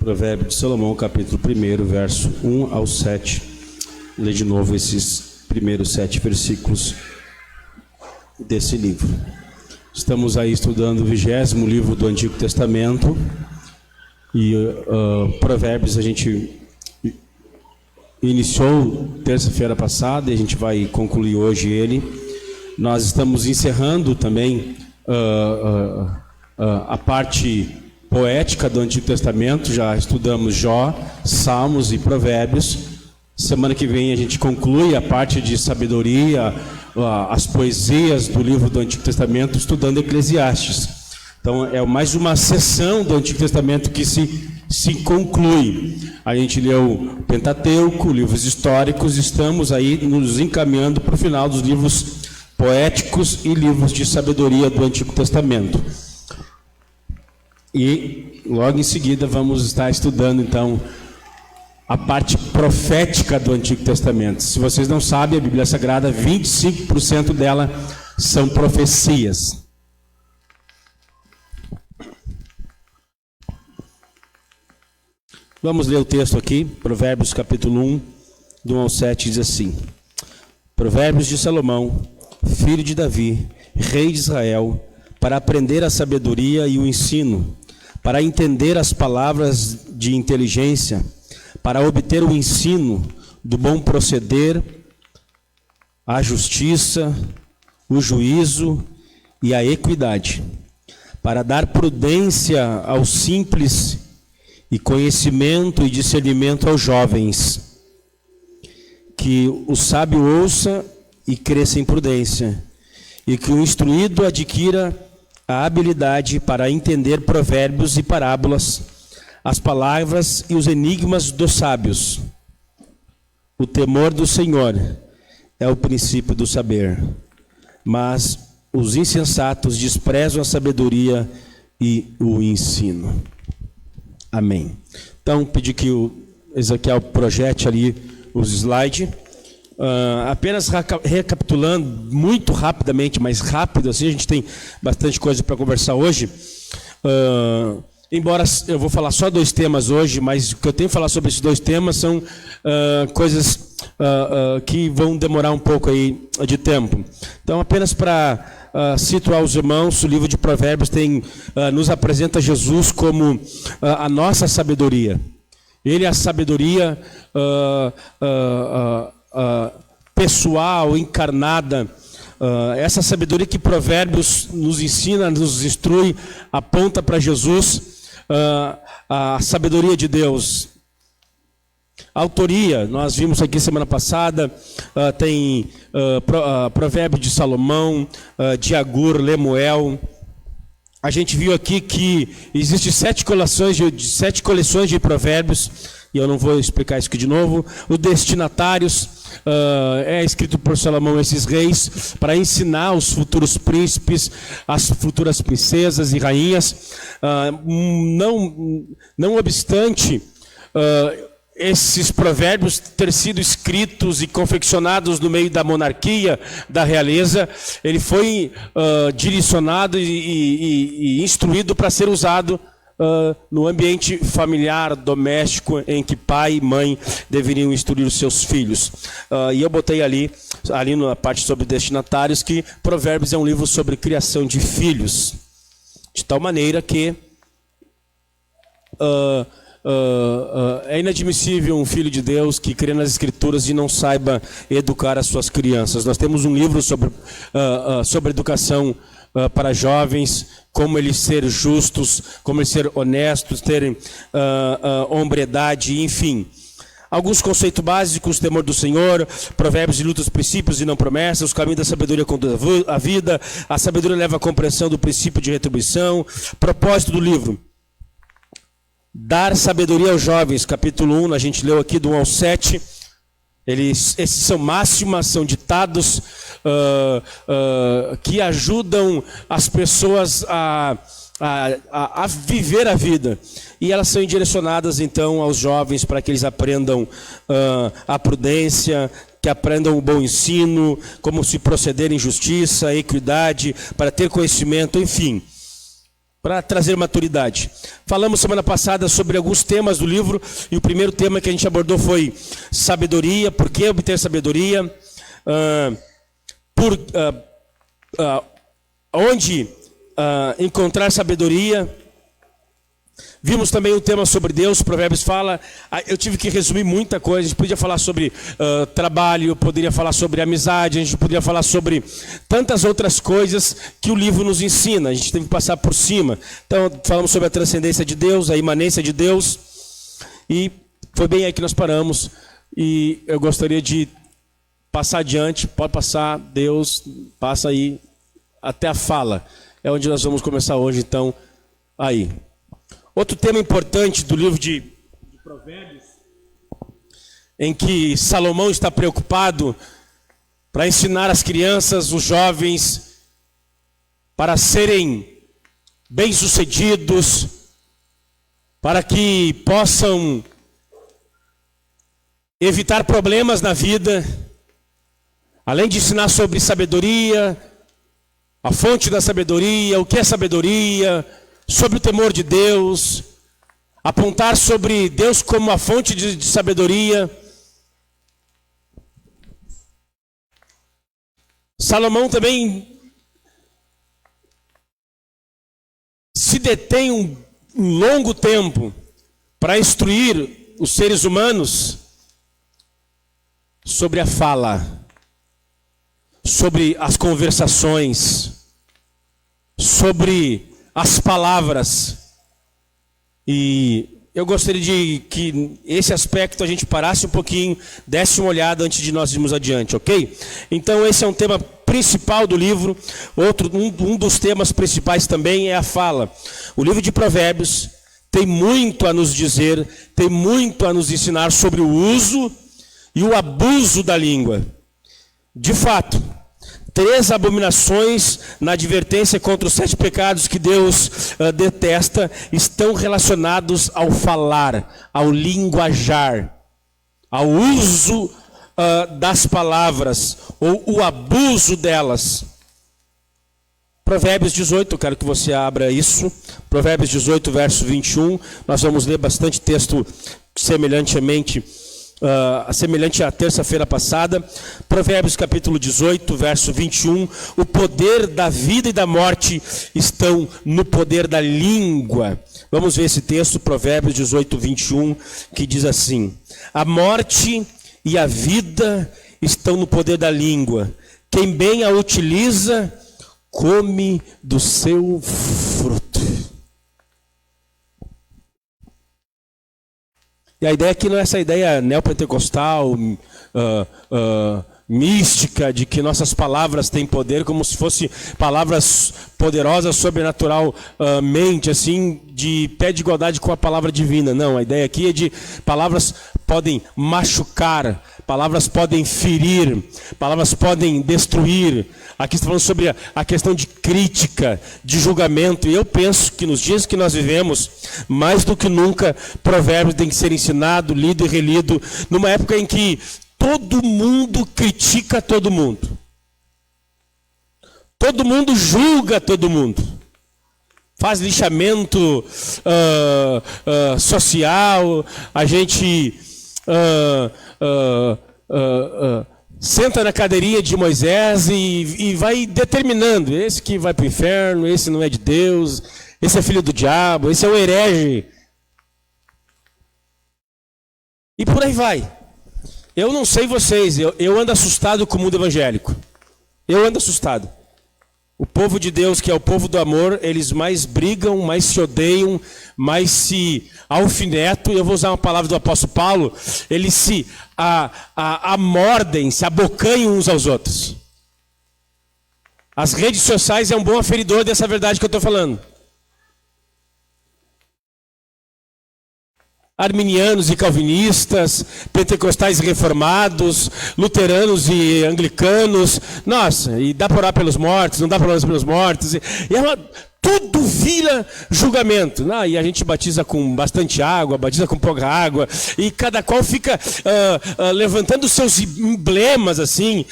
Provérbio de Salomão, capítulo 1, verso 1 ao 7. Lê de novo esses primeiros 7 versículos desse livro. Estamos aí estudando o 20º livro do Antigo Testamento. E Provérbios a gente iniciou terça-feira passada e a gente vai concluir hoje ele. Nós estamos encerrando também a parte poética do Antigo Testamento. Já estudamos Jó, Salmos e Provérbios. Semana que vem a gente conclui a parte de sabedoria, as poesias do livro do Antigo Testamento, estudando Eclesiastes. Então é mais uma sessão do Antigo Testamento que se conclui. A gente leu Pentateuco, livros históricos, estamos aí nos encaminhando para o final dos livros poéticos e livros de sabedoria do Antigo Testamento. E logo em seguida vamos estar estudando então a parte profética do Antigo Testamento. Se vocês não sabem, a Bíblia Sagrada, 25% dela são profecias. Vamos ler o texto aqui, Provérbios capítulo 1, do 1 ao 7, diz assim: Provérbios de Salomão, filho de Davi, rei de Israel, para aprender a sabedoria e o ensino, para entender as palavras de inteligência, para obter o ensino do bom proceder, a justiça, o juízo e a equidade, para dar prudência aos simples e conhecimento e discernimento aos jovens, que o sábio ouça e cresça em prudência, e que o instruído adquira a habilidade para entender provérbios e parábolas, as palavras e os enigmas dos sábios. O temor do Senhor é o princípio do saber, mas os insensatos desprezam a sabedoria e o ensino. Amém. Então, pedi que o Ezequiel projete ali os slides. Apenas recapitulando, muito rapidamente, mais rápido, assim, a gente tem bastante coisa para conversar hoje. Embora eu vou falar só 2 temas hoje, mas o que eu tenho que falar sobre esses 2 temas são coisas que vão demorar um pouco aí de tempo. Então, apenas para situar os irmãos, o livro de Provérbios nos apresenta Jesus como a nossa sabedoria. Ele é a sabedoria pessoal, encarnada. Essa sabedoria que Provérbios nos ensina, nos instrui, aponta para Jesus, a sabedoria de Deus. A autoria, nós vimos aqui semana passada, tem Provérbio de Salomão, de Agur, Lemuel. A gente viu aqui que existem 7 coleções de provérbios, e eu não vou explicar isso aqui de novo. Os destinatários, é escrito por Salomão esses reis, para ensinar os futuros príncipes, as futuras princesas e rainhas. Não obstante esses provérbios ter sido escritos e confeccionados no meio da monarquia, da realeza, ele foi direcionado e instruído para ser usado no ambiente familiar, doméstico, em que pai e mãe deveriam instruir os seus filhos. E eu botei ali na parte sobre destinatários, que Provérbios é um livro sobre criação de filhos, de tal maneira que é inadmissível um filho de Deus que crê nas Escrituras e não saiba educar as suas crianças. Nós temos um livro sobre educação para jovens, como eles serem justos, como eles serem honestos, terem hombridade, enfim. Alguns conceitos básicos: temor do Senhor, provérbios ilutam os princípios e não promessas, os caminhos da sabedoria conduzem a vida, a sabedoria leva à compreensão do princípio de retribuição. Propósito do livro: dar sabedoria aos jovens. Capítulo 1, a gente leu aqui do 1 ao 7. Esses são máximas, são ditados que ajudam as pessoas a viver a vida. E elas são direcionadas então aos jovens para que eles aprendam a prudência, que aprendam o bom ensino, como se proceder em justiça, equidade, para ter conhecimento, enfim. para trazer maturidade. Falamos semana passada sobre alguns temas do livro, e o primeiro tema que a gente abordou foi sabedoria, por que obter sabedoria, onde encontrar sabedoria. Vimos também o tema sobre Deus, Provérbios fala, eu tive que resumir muita coisa, a gente podia falar sobre trabalho, poderia falar sobre amizade, a gente poderia falar sobre tantas outras coisas que o livro nos ensina, a gente teve que passar por cima. Então, falamos sobre a transcendência de Deus, a imanência de Deus, e foi bem aí que nós paramos, e eu gostaria de passar adiante, pode passar, Deus, passa aí, até a fala, é onde nós vamos começar hoje, então, aí. Outro tema importante do livro de Provérbios, em que Salomão está preocupado para ensinar as crianças, os jovens, para serem bem-sucedidos, para que possam evitar problemas na vida, além de ensinar sobre sabedoria, a fonte da sabedoria, o que é sabedoria, sobre o temor de Deus, apontar sobre Deus como a fonte de sabedoria. Salomão também se detém um longo tempo para instruir os seres humanos sobre a fala, sobre as conversações, sobre as palavras. E eu gostaria de que esse aspecto a gente parasse um pouquinho, desse uma olhada antes de nós irmos adiante, ok? Então esse é um tema principal do livro. Um dos temas principais também é a fala. O livro de Provérbios tem muito a nos dizer, tem muito a nos ensinar sobre o uso e o abuso da língua. De fato, 3 abominações na advertência contra os 7 pecados que Deus detesta estão relacionados ao falar, ao linguajar, ao uso das palavras ou o abuso delas. Provérbios 18, eu quero que você abra isso. Provérbios 18, verso 21. Nós vamos ler bastante texto semelhante à terça-feira passada. Provérbios capítulo 18, verso 21. O poder da vida e da morte estão no poder da língua. Vamos ver esse texto, Provérbios 18, 21, que diz assim: a morte e a vida estão no poder da língua. Quem bem a utiliza, come do seu fruto. E a ideia aqui não é essa ideia neopentecostal, mística, de que nossas palavras têm poder, como se fossem palavras poderosas sobrenaturalmente, assim, de pé de igualdade com a palavra divina. Não, a ideia aqui é de palavras podem machucar, palavras podem ferir, palavras podem destruir. Aqui está falando sobre a questão de crítica, de julgamento. E eu penso que nos dias que nós vivemos, mais do que nunca, provérbios têm que ser ensinado, lido e relido, numa época em que todo mundo critica todo mundo. Todo mundo julga todo mundo. Faz lixamento social, a gente senta na cadeirinha de Moisés e vai determinando, esse que vai para o inferno, esse não é de Deus, esse é filho do diabo, esse é um herege. E por aí vai. Eu não sei vocês, eu ando assustado com o mundo evangélico. Eu ando assustado. O povo de Deus, que é o povo do amor, eles mais brigam, mais se odeiam, mais se alfinetam. Eu vou usar uma palavra do apóstolo Paulo. Eles se amordem, se abocanham uns aos outros. As redes sociais é um bom aferidor dessa verdade que eu estou falando. Arminianos e calvinistas, pentecostais e reformados, luteranos e anglicanos. Nossa, e dá para orar pelos mortos, não dá para orar pelos mortos. Tudo vira julgamento. E a gente batiza com bastante água, batiza com pouca água, e cada qual fica levantando seus emblemas, assim,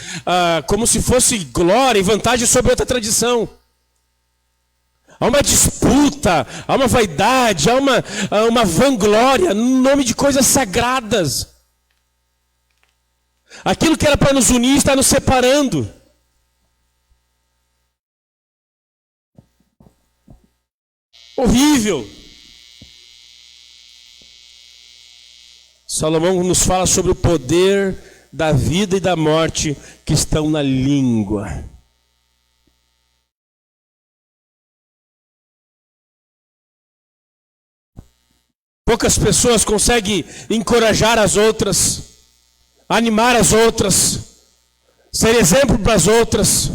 como se fosse glória e vantagem sobre outra tradição. há uma disputa, há uma vaidade, há uma vanglória no nome de coisas sagradas. Aquilo que era para nos unir está nos separando. Horrível. Salomão nos fala sobre o poder da vida e da morte que estão na língua. Poucas pessoas conseguem encorajar as outras, animar as outras, ser exemplo para as outras.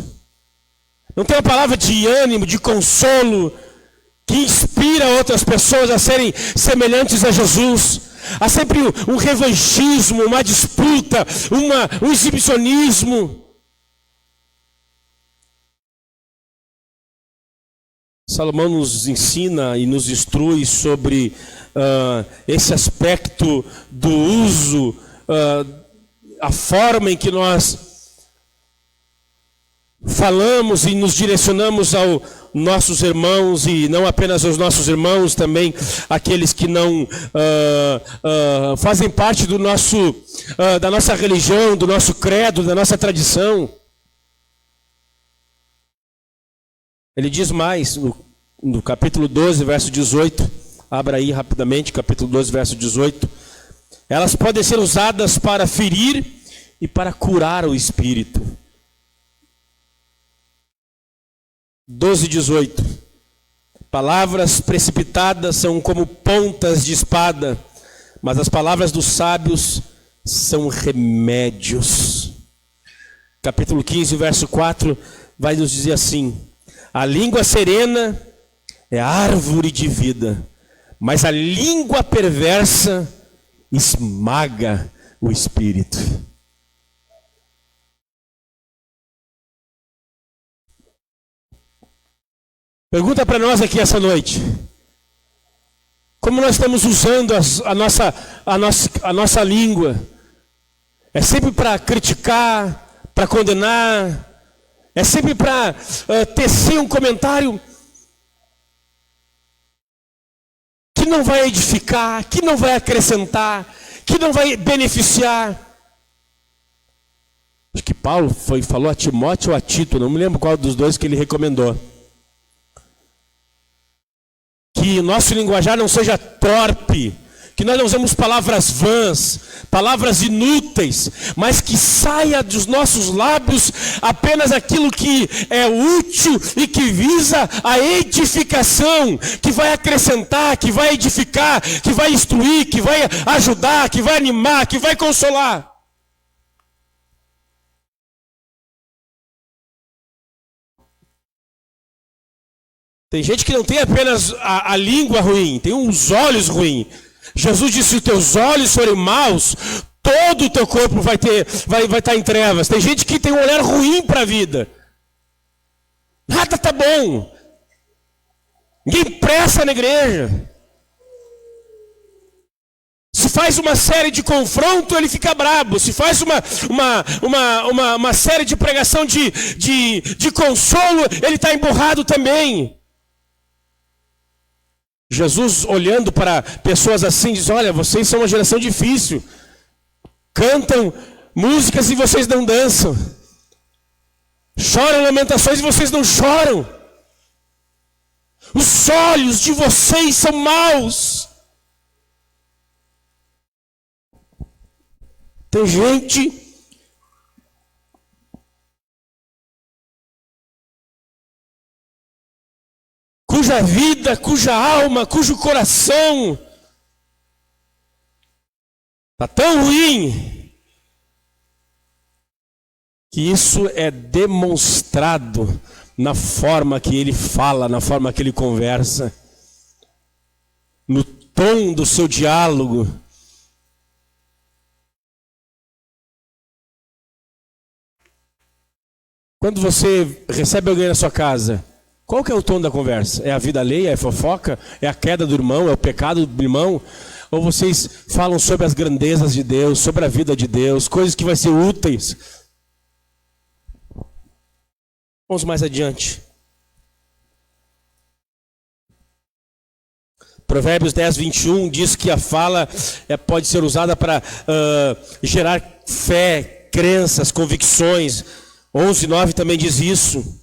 Não tem uma palavra de ânimo, de consolo, que inspira outras pessoas a serem semelhantes a Jesus. Há sempre um revanchismo, uma disputa, um exibicionismo. Salomão nos ensina e nos instrui sobre esse aspecto do uso, a forma em que nós falamos e nos direcionamos aos nossos irmãos, e não apenas aos nossos irmãos, também aqueles que não fazem parte do da nossa religião, do nosso credo, da nossa tradição. Ele diz mais, no capítulo 12, verso 18, abra aí rapidamente, capítulo 12, verso 18. Elas podem ser usadas para ferir e para curar o espírito. 12, 18. Palavras precipitadas são como pontas de espada, mas as palavras dos sábios são remédios. Capítulo 15, verso 4, vai nos dizer assim: a língua serena é árvore de vida, mas a língua perversa esmaga o espírito. Pergunta para nós aqui essa noite: como nós estamos usando a nossa língua? É sempre para criticar, para condenar, é sempre para tecer um comentário que não vai edificar, que não vai acrescentar, que não vai beneficiar. Acho que Paulo falou a Timóteo ou a Tito, não me lembro qual dos dois que ele recomendou. Que nosso linguajar não seja torpe, que nós não usemos palavras vãs, palavras inúteis, mas que saia dos nossos lábios apenas aquilo que é útil e que visa a edificação, que vai acrescentar, que vai edificar, que vai instruir, que vai ajudar, que vai animar, que vai consolar. Tem gente que não tem apenas a língua ruim, tem uns olhos ruins. Jesus disse: se os teus olhos forem maus, todo o teu corpo vai estar em trevas. Tem gente que tem um olhar ruim para a vida. Nada está bom. Ninguém presta na igreja. Se faz uma série de confronto, ele fica brabo. Se faz uma série de pregação de consolo, ele está emburrado também. Jesus, olhando para pessoas assim, diz: olha, vocês são uma geração difícil. Cantam músicas e vocês não dançam. Choram lamentações e vocês não choram. Os olhos de vocês são maus. Tem gente cuja vida, cuja alma, cujo coração está tão ruim que isso é demonstrado na forma que ele fala, na forma que ele conversa, no tom do seu diálogo. Quando você recebe alguém na sua casa, qual que é o tom da conversa? É a vida alheia, é a fofoca? É a queda do irmão? É o pecado do irmão? Ou vocês falam sobre as grandezas de Deus, sobre a vida de Deus, coisas que vão ser úteis? Vamos mais adiante. Provérbios 10, 21 diz que a fala pode ser usada para gerar fé, crenças, convicções. 11, 9 também diz isso.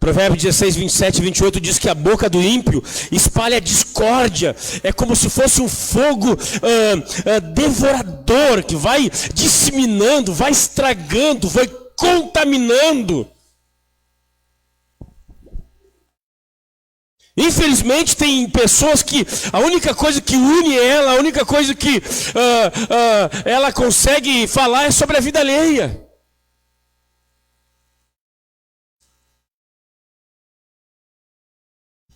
Provérbios 16, 27 e 28 diz que a boca do ímpio espalha discórdia. É como se fosse um fogo devorador que vai disseminando, vai estragando, vai contaminando. Infelizmente tem pessoas que a única coisa que une ela, a única coisa que ela consegue falar é sobre a vida alheia.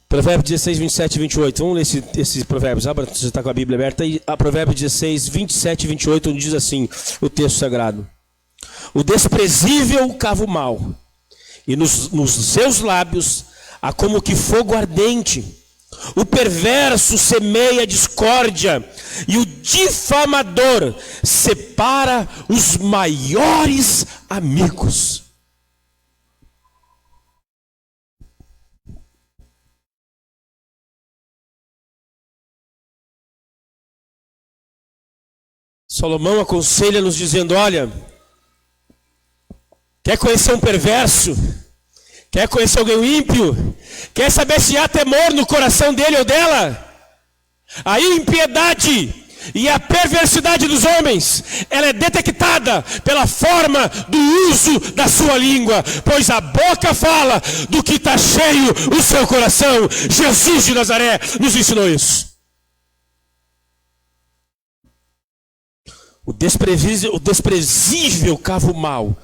Provérbios 16, 27 e 28. Vamos ler esses provérbios. Abra, você está com a Bíblia aberta. E a Provérbios 16, 27 e 28, onde diz assim, o texto sagrado. O desprezível cava o mal, e nos seus lábios há como que fogo ardente. O perverso semeia discórdia, e o difamador separa os maiores amigos. Salomão aconselha-nos dizendo, olha, quer conhecer um perverso? Quer conhecer alguém ímpio? Quer saber se há temor no coração dele ou dela? A impiedade e a perversidade dos homens, ela é detectada pela forma do uso da sua língua, pois a boca fala do que está cheio o seu coração. Jesus de Nazaré nos ensinou isso. O desprezível cava o mal.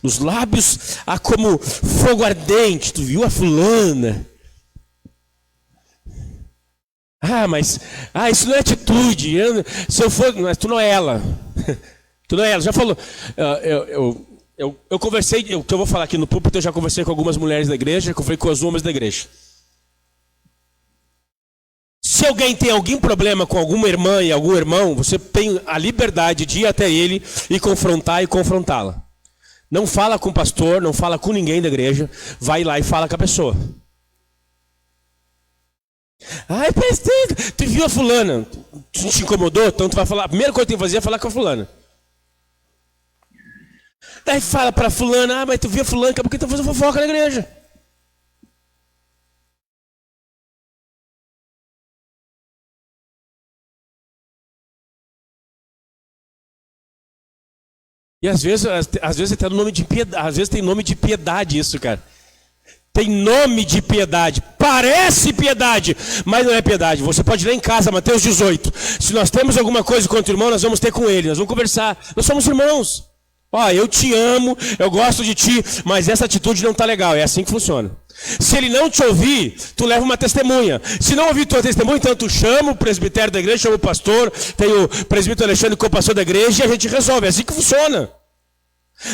Nos lábios há como fogo ardente. Tu viu a fulana? Mas isso não é atitude. Se eu for, tu não é ela. Tu não é ela. Já falou. Eu conversei, o que eu vou falar aqui no púlpito, eu já conversei com algumas mulheres da igreja, já conversei com as homens da igreja. Se alguém tem algum problema com alguma irmã e algum irmão, você tem a liberdade de ir até ele e confrontar e confrontá-la. Não fala com o pastor, não fala com ninguém da igreja, vai lá e fala com a pessoa. Tu viu a fulana? Tu te incomodou? Então tu vai falar, a primeira coisa que tem que fazer é falar com a fulana. Daí fala para a fulana, mas tu viu a fulana, por que tu tá fazendo fofoca na igreja? E às vezes até no nome de piedade, às vezes tem nome de piedade isso, cara. Tem nome de piedade, parece piedade, mas não é piedade. Você pode ler em casa, Mateus 18. Se nós temos alguma coisa contra o irmão, nós vamos ter com ele, nós vamos conversar. Nós somos irmãos. Eu te amo, eu gosto de ti, mas essa atitude não está legal. É assim que funciona. Se ele não te ouvir, tu leva uma testemunha. Se não ouvir tua testemunha, então tu chama o presbitério da igreja, chama o pastor, tem o presbítero Alexandre que é o pastor da igreja, e a gente resolve. É assim que funciona.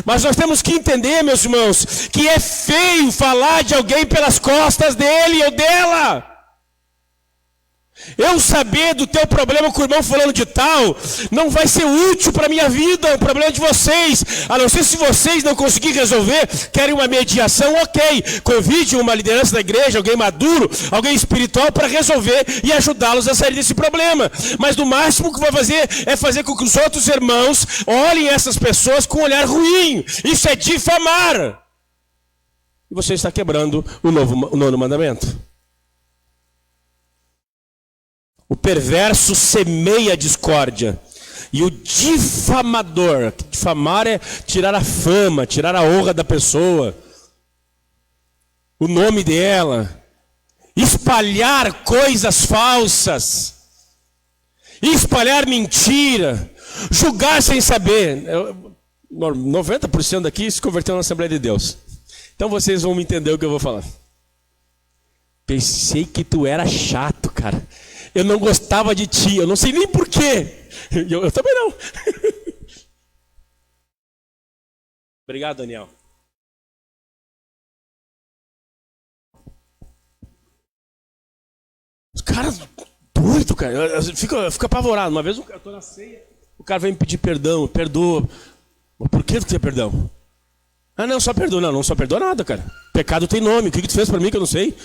Mas nós temos que entender, meus irmãos, que é feio falar de alguém pelas costas dele ou dela. Eu saber do teu problema com o irmão falando de tal, não vai ser útil para a minha vida, é um problema de vocês. A não ser se vocês não conseguirem resolver, querem uma mediação, ok. Convide uma liderança da igreja, alguém maduro, alguém espiritual para resolver e ajudá-los a sair desse problema. Mas no máximo que vai fazer é fazer com que os outros irmãos olhem essas pessoas com um olhar ruim. Isso é difamar. E você está quebrando o nono mandamento. O perverso semeia a discórdia. E o difamador, difamar é tirar a fama, tirar a honra da pessoa, o nome dela, espalhar coisas falsas, espalhar mentira, julgar sem saber. 90% daqui se converteu na Assembleia de Deus. Então vocês vão me entender o que eu vou falar. Pensei que tu era chato, cara. Eu não gostava de ti, eu não sei nem porquê. Eu também não. Obrigado, Daniel. Os caras doidos, cara. Eu fico apavorado. Uma vez eu tô na ceia, o cara vem me pedir perdão, perdoa. Mas por que tu quer perdão? Não, só perdoa. Não só perdoa nada, cara. Pecado tem nome. O que tu fez pra mim que eu não sei?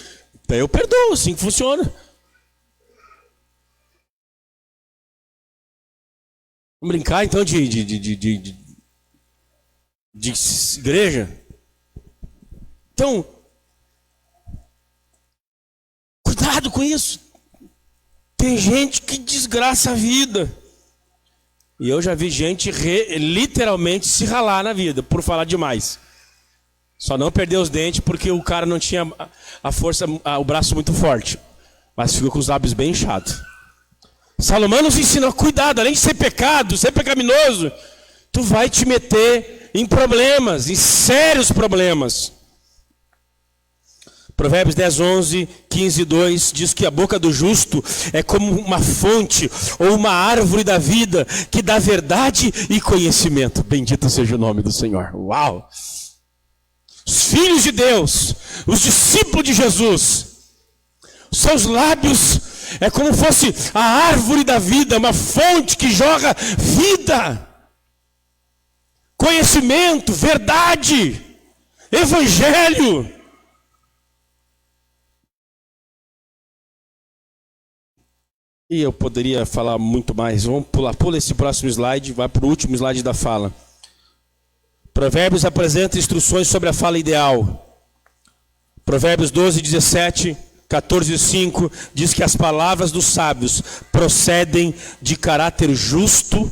Daí eu perdoo, assim que funciona. Vamos brincar então de igreja? Então, cuidado com isso. Tem gente que desgraça a vida. E eu já vi gente literalmente se ralar na vida por falar demais. Só não perder os dentes porque o cara não tinha a força, o braço muito forte. Mas ficou com os lábios bem inchados. Salomão nos ensina, cuidado, além de ser pecado, ser pecaminoso, tu vai te meter em problemas, em sérios problemas. Provérbios 10, 11, 15, 2 diz que a boca do justo é como uma fonte ou uma árvore da vida que dá verdade e conhecimento. Bendito seja o nome do Senhor. Uau! Os filhos de Deus, os discípulos de Jesus, seus lábios é como fosse a árvore da vida, uma fonte que joga vida, conhecimento, verdade, evangelho. E eu poderia falar muito mais. Vamos pula esse próximo slide, vai para o último slide da fala. Provérbios apresenta instruções sobre a fala ideal. Provérbios 12, 17, 14, 5 diz que as palavras dos sábios procedem de caráter justo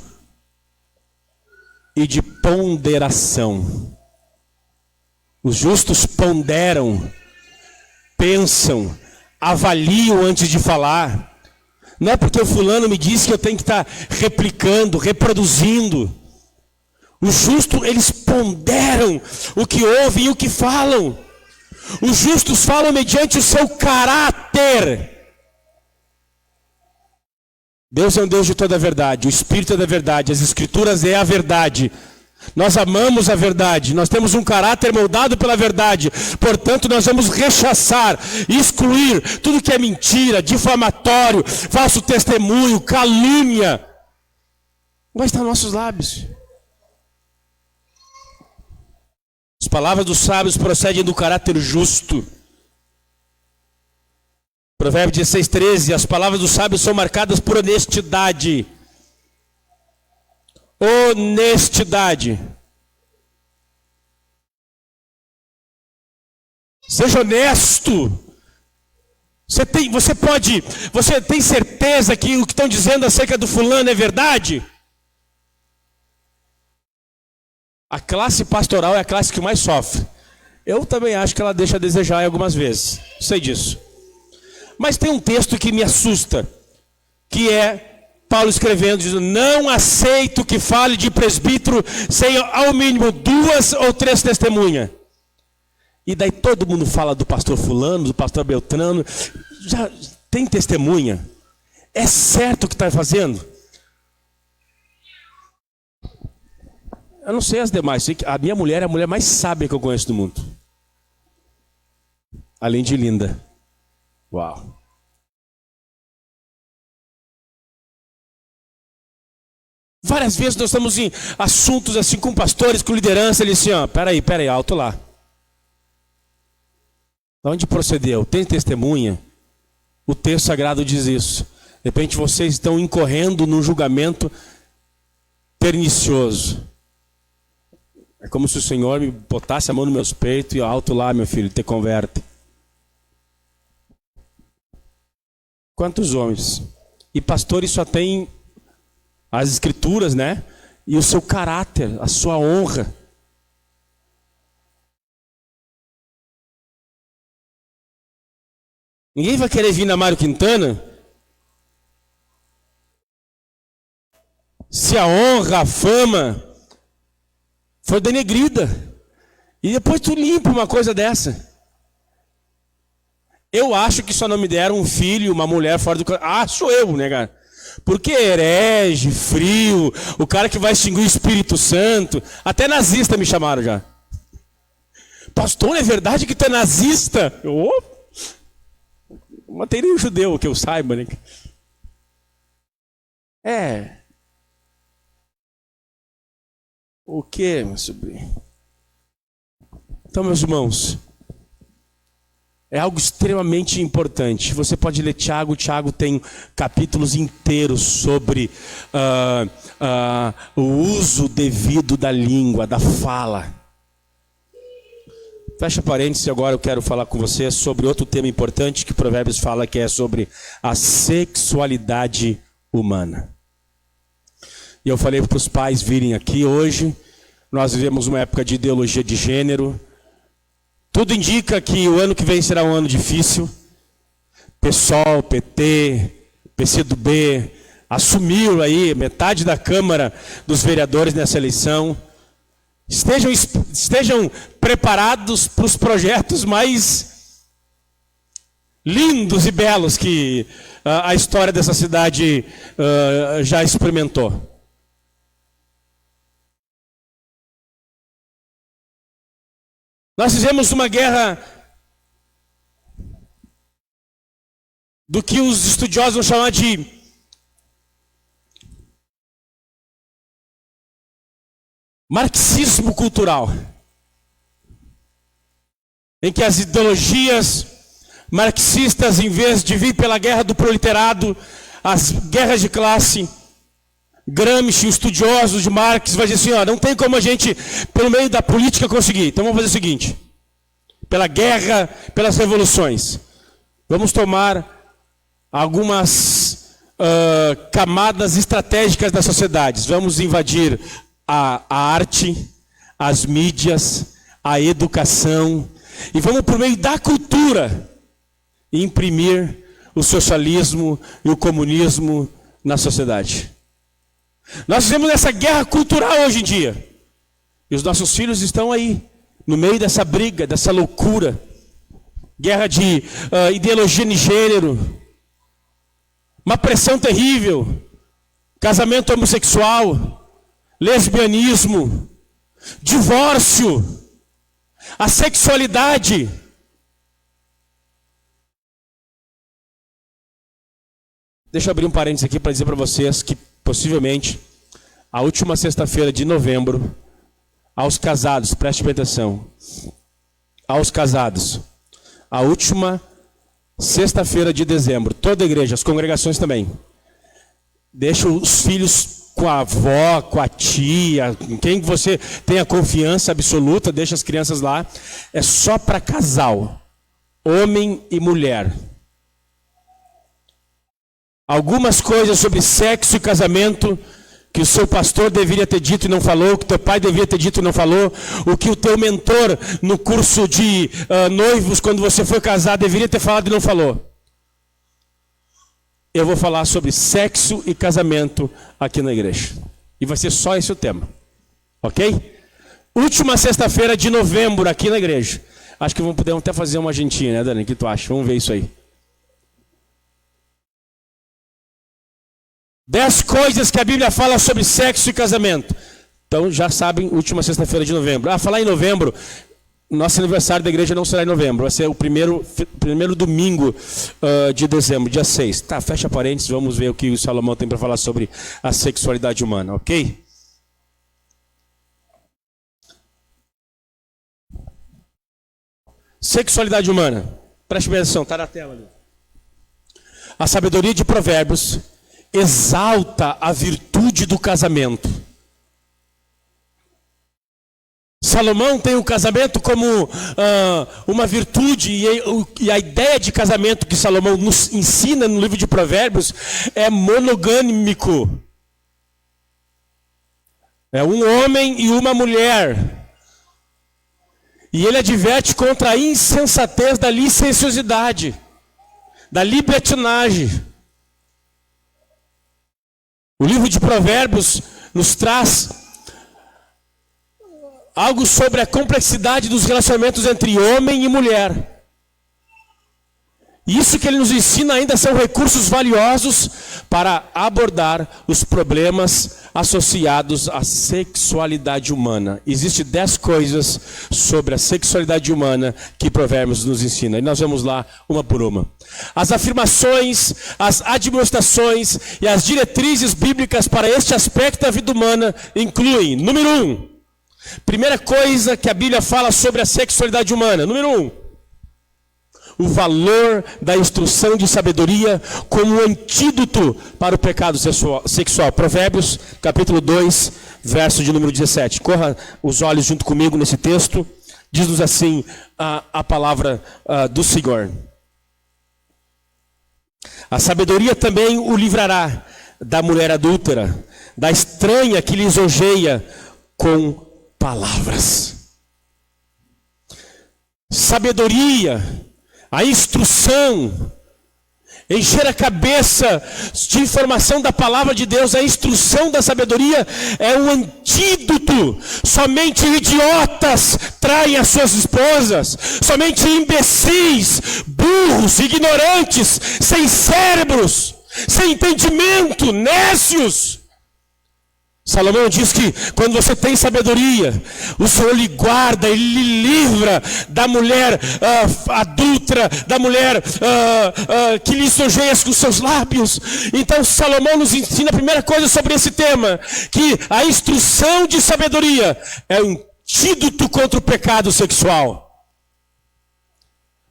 e de ponderação. Os justos ponderam, pensam, avaliam antes de falar. Não é porque o fulano me disse que eu tenho que estar replicando, reproduzindo. Os justos, eles ponderam o que ouvem e o que falam. Os justos falam mediante o seu caráter. Deus é um Deus de toda a verdade, o Espírito é da verdade, as Escrituras é a verdade. Nós amamos a verdade, nós temos um caráter moldado pela verdade, portanto nós vamos rechaçar, excluir tudo que é mentira, difamatório, falso testemunho, calúnia. Vai estar nos nossos lábios. As palavras dos sábios procedem do caráter justo. Provérbios 16, 13, as palavras dos sábios são marcadas por honestidade. Honestidade. Seja honesto. Você tem certeza que o que estão dizendo acerca do fulano é verdade? A classe pastoral é a classe que mais sofre. Eu também acho que ela deixa a desejar algumas vezes. Sei disso. Mas tem um texto que me assusta, que é Paulo escrevendo, dizendo, não aceito que fale de presbítero sem ao mínimo 2 ou 3 testemunhas. E daí todo mundo fala do pastor fulano, do pastor Beltrano. Já tem testemunha? É certo o que está fazendo? Eu não sei as demais. Sei que a minha mulher é a mulher mais sábia que eu conheço do mundo. Além de linda. Uau. Várias vezes nós estamos em assuntos assim com pastores, com liderança, ele assim, ó, peraí, alto lá. De onde procedeu? Tem testemunha? O texto sagrado diz isso. De repente vocês estão incorrendo num julgamento pernicioso. É como se o Senhor me botasse a mão nos meus peitos e alto lá, meu filho, te converte. Quantos homens? E pastores só têm as escrituras, né? E o seu caráter, a sua honra. Ninguém vai querer vir na Mário Quintana se a honra, a fama foi denegrida. E depois tu limpa uma coisa dessa. Eu acho que só não me deram um filho, uma mulher fora do... Acho eu, né, cara? Porque herege, frio, o cara que vai extinguir o Espírito Santo. Até nazista me chamaram já. Pastor, é verdade que tu é nazista? Não tem nenhum judeu que eu saiba, né? É. O que, meu sobrinho? Então, meus irmãos, É algo extremamente importante. Você pode ler Tiago. Tiago tem capítulos inteiros sobre o uso devido da língua, da fala. Fecha parênteses, agora eu quero falar com você sobre outro tema importante que Provérbios fala, que é sobre a sexualidade humana. E eu falei para os pais virem aqui hoje. Nós vivemos uma época de ideologia de gênero. Tudo indica que o ano que vem será um ano difícil. PSOL, PT, PCdoB assumiu aí metade da Câmara dos Vereadores nessa eleição. Estejam preparados para os projetos mais lindos e belos que a história dessa cidade já experimentou. Nós fizemos uma guerra do que os estudiosos vão chamar de marxismo cultural, em que as ideologias marxistas, em vez de vir pela guerra do proletariado, as guerras de classe, Gramsci, estudiosos de Marx, vai dizer assim, não tem como a gente, pelo meio da política, conseguir. Então vamos fazer o seguinte, pela guerra, pelas revoluções, vamos tomar algumas camadas estratégicas das sociedades. Vamos invadir a arte, as mídias, a educação, e vamos por meio da cultura imprimir o socialismo e o comunismo na sociedade. Nós fizemos essa guerra cultural hoje em dia. E os nossos filhos estão aí, no meio dessa briga, dessa loucura. Guerra de ideologia de gênero. Uma pressão terrível. Casamento homossexual. Lesbianismo. Divórcio. A sexualidade. Deixa eu abrir um parênteses aqui para dizer para vocês que possivelmente a última sexta-feira de novembro, aos casados, preste bem atenção, aos casados, a última sexta-feira de dezembro, toda a igreja, as congregações também, deixa os filhos com a avó, com a tia, em quem você tenha confiança absoluta, deixa as crianças lá, é só para casal, homem e mulher. Algumas coisas sobre sexo e casamento que o seu pastor deveria ter dito e não falou, o que teu pai deveria ter dito e não falou, o que o teu mentor no curso de noivos, quando você foi casar, deveria ter falado e não falou. Eu vou falar sobre sexo e casamento aqui na igreja. E vai ser só esse o tema. Ok? Última sexta-feira de novembro aqui na igreja. Acho que podemos até fazer uma agentinha, né, Dani? O que tu acha? Vamos ver isso aí. 10 coisas que a Bíblia fala sobre sexo e casamento. Então já sabem, última sexta-feira de novembro. Falar em novembro, nosso aniversário da igreja não será em novembro, vai ser o primeiro domingo de dezembro, dia 6. Tá, fecha parênteses, vamos ver o que o Salomão tem para falar sobre a sexualidade humana, ok? Sexualidade humana. Preste bem atenção, está na tela ali. A sabedoria de Provérbios exalta a virtude do casamento. Salomão tem o casamento como uma virtude, e a ideia de casamento que Salomão nos ensina no livro de Provérbios é monogâmico. É um homem e uma mulher. E ele adverte contra a insensatez da licenciosidade, da libertinagem. O livro de Provérbios nos traz algo sobre a complexidade dos relacionamentos entre homem e mulher. Isso que ele nos ensina ainda são recursos valiosos para abordar os problemas associados à sexualidade humana. Existem 10 coisas sobre a sexualidade humana que Provérbios nos ensina. E nós vamos lá uma por uma. As afirmações, as admoestações e as diretrizes bíblicas para este aspecto da vida humana incluem, número 1, primeira coisa que a Bíblia fala sobre a sexualidade humana, número 1, o valor da instrução de sabedoria como um antídoto para o pecado sexual. Provérbios, capítulo 2, verso de número 17. Corra os olhos junto comigo nesse texto. Diz-nos assim a palavra do Senhor. A sabedoria também o livrará da mulher adúltera, da estranha que lisonjeia com palavras. Sabedoria, a instrução, encher a cabeça de informação da palavra de Deus, a instrução da sabedoria é um antídoto. Somente idiotas traem as suas esposas, somente imbecis, burros, ignorantes, sem cérebros, sem entendimento, nécios. Salomão diz que quando você tem sabedoria, o Senhor lhe guarda, Ele lhe livra da mulher adúltera, da mulher que lhe lisonjeia com seus lábios. Então Salomão nos ensina a primeira coisa sobre esse tema, que a instrução de sabedoria é um antídoto contra o pecado sexual.